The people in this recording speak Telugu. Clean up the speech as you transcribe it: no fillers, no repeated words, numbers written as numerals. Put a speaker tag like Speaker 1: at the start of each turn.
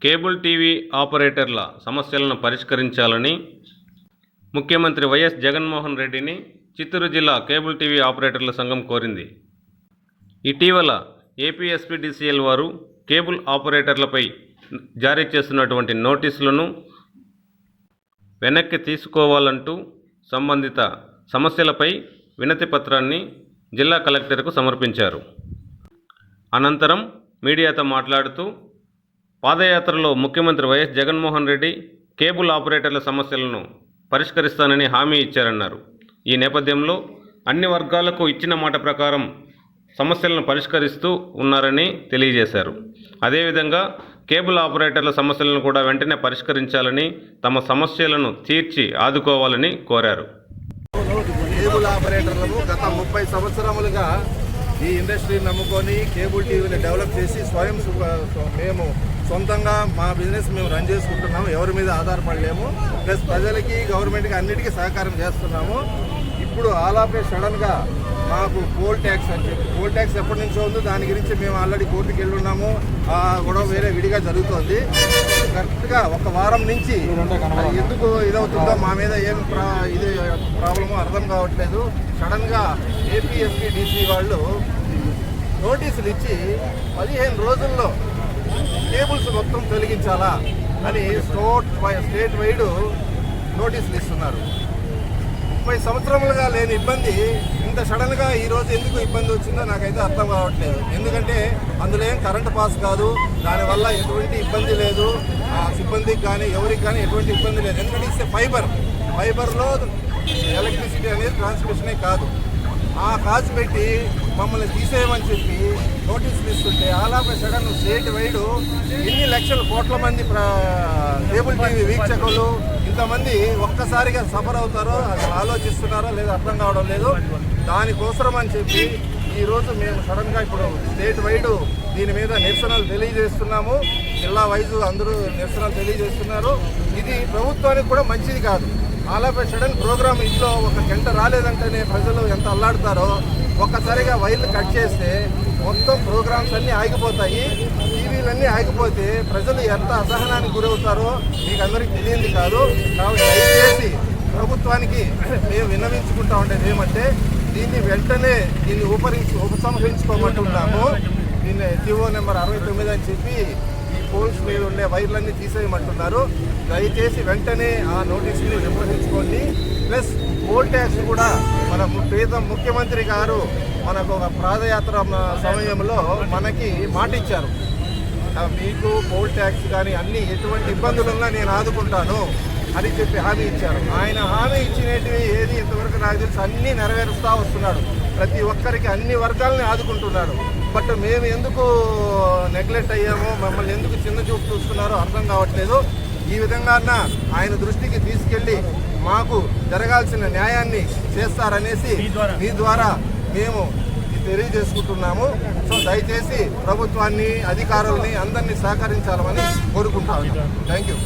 Speaker 1: కేబుల్ టీవీ ఆపరేటర్ల సమస్యలను పరిష్కరించాలని ముఖ్యమంత్రి వైఎస్ జగన్మోహన్ రెడ్డిని చిత్తూరు జిల్లా కేబుల్ టీవీ ఆపరేటర్ల సంఘం కోరింది. ఇటీవల ఏపీఎస్పీడీసీఎల్ వారు కేబుల్ ఆపరేటర్లపై జారీ చేస్తున్నటువంటి నోటీసులను వెనక్కి తీసుకోవాలంటూ సంబంధిత సమస్యలపై వినతి పత్రాన్ని జిల్లా కలెక్టర్కు సమర్పించారు. అనంతరం మీడియాతో మాట్లాడుతూ పాదయాత్రలో ముఖ్యమంత్రి వైఎస్ జగన్మోహన్ రెడ్డి కేబుల్ ఆపరేటర్ల సమస్యలను పరిష్కరిస్తానని హామీ ఇచ్చారన్నారు. ఈ నేపథ్యంలో అన్ని వర్గాలకు ఇచ్చిన మాట ప్రకారం సమస్యలను పరిష్కరిస్తూ ఉన్నారని తెలియజేశారు. అదేవిధంగా కేబుల్ ఆపరేటర్ల సమస్యలను కూడా వెంటనే పరిష్కరించాలని, తమ సమస్యలను తీర్చి ఆదుకోవాలని కోరారు.
Speaker 2: కేబుల్ ఆపరేటర్లను గత 30 సంవత్సరములుగా ఈ ఇండస్ట్రీని నమ్ముకొని కేబుల్ టీవీని డెవలప్ చేసి మేము సొంతంగా మా బిజినెస్ మేము రన్ చేసుకుంటున్నాము. ఎవరి మీద ఆధారపడలేము. ప్లస్ ప్రజలకి, గవర్నమెంట్కి అన్నిటికీ సహకారం చేస్తున్నాము. ఇప్పుడు ఆల్ ఆఫ్ ఏ సడన్గా మాకు పోల్ ట్యాక్స్ అని చెప్పి, పోల్ ట్యాక్స్ ఎప్పటి నుంచో ఉంది, దాని గురించి మేము ఆల్రెడీ కోర్టుకి వెళ్ళి ఉన్నాము. ఆ గొడవ వేరే విడిగా జరుగుతుంది. కరెక్ట్గా ఒక వారం నుంచి ఎందుకు ఇదవుతుందో మా మీద ఏం ఇది ప్రాబ్లమో అర్థం కావట్లేదు. సడన్గా ఏపీఎస్పీడీసీ వాళ్ళు నోటీసులు ఇచ్చి 15 రోజుల్లో కేబుల్స్ మొత్తం తొలగించాలా అని స్టేట్ వైడ్ నోటీసులు ఇస్తున్నారు. 30 సంవత్సరములుగా లేని ఇబ్బంది ఇంత సడన్గా ఈరోజు ఎందుకు ఇబ్బంది వచ్చిందో నాకైతే అర్థం కావట్లేదు. ఎందుకంటే అందులో ఏం కరెంటు పాస్ కాదు, దానివల్ల ఎటువంటి ఇబ్బంది లేదు. ఆ సిబ్బందికి కానీ ఎవరికి కానీ ఎటువంటి ఇబ్బంది లేదు. ఎందుకంటే ఇస్తే ఫైబర్లో ఎలక్ట్రిసిటీ అనేది ట్రాన్స్మిషనే కాదు. ఆ కాజు పెట్టి మమ్మల్ని తీసేయమని చెప్పి నోటీసులు ఇస్తుంటే all of a sudden state wide ఎన్ని లక్షల కోట్ల మంది కేబుల్ టీవీ వీక్షకులు ఇంతమంది ఒక్కసారిగా సఫర్ అవుతారో అసలు ఆలోచిస్తున్నారో లేదో అర్థం కావడం లేదు. దానికోసం అని చెప్పి ఈరోజు మేము సడన్గా ఇప్పుడు స్టేట్ వైడ్ దీని మీద నిరసనలు తెలియజేస్తున్నాము. జిల్లా వైజు అందరూ నిరసనలు తెలియజేస్తున్నారు. ఇది ప్రభుత్వానికి కూడా మంచిది కాదు. All of a sudden programme ఇంట్లో ఒక గంట రాలేదంటేనే ప్రజలు ఎంత అల్లాడతారో, ఒక్కసారిగా వైర్లు కట్ చేస్తే మొత్తం ప్రోగ్రామ్స్ అన్నీ ఆగిపోతాయి. టీవీలన్నీ ఆగిపోతే ప్రజలు ఎంత అసహనానికి గురవుతారో మీకు అందరికీ తెలియంది కాదు. కాబట్టి దయచేసి ప్రభుత్వానికి మేము విన్నవించుకుంటా ఉండేది ఏమంటే దీన్ని వెంటనే ఉపసంహరించుకోమంటున్నాము. దీన్ని జీవో నెంబర్ 69 అని చెప్పి ఈ పోల్స్ మీద ఉండే వైర్లన్నీ తీసేయమంటున్నారు. దయచేసి వెంటనే ఆ నోటీసుని నిర్వహించుకోండి. ప్లస్ పోల్ ట్యాక్స్ కూడా మన ప్రీతం ముఖ్యమంత్రి గారు మనకు ఒక పాదయాత్ర సమయంలో మనకి మాట ఇచ్చారు. మీకు పోల్ ట్యాక్స్ కానీ అన్ని ఎటువంటి ఇబ్బందులున్నా నేను ఆదుకుంటాను అని చెప్పి హామీ ఇచ్చారు. ఆయన హామీ ఇచ్చినవి ఏది ఇంతవరకు నాకు తెలిసి అన్నీ నెరవేరుస్తూ వస్తున్నాడు. ప్రతి ఒక్కరికి అన్ని వర్గాలని ఆదుకుంటున్నాడు. బట్ మేము ఎందుకు నెగ్లెక్ట్ అయ్యామో, మమ్మల్ని ఎందుకు చిన్న చూపు చూస్తున్నారో అర్థం కావట్లేదు. ఈ విధంగా ఆయన దృష్టికి తీసుకెళ్ళి మాకు జరగాల్సిన న్యాయాన్ని చేస్తారనేసి మీ ద్వారా మేము తెలియజేసుకుంటున్నాము. సో దయచేసి ప్రభుత్వాన్ని, అధికారుల్ని అందరినీ సహకరించాలని కోరుకుంటాము. Thank you.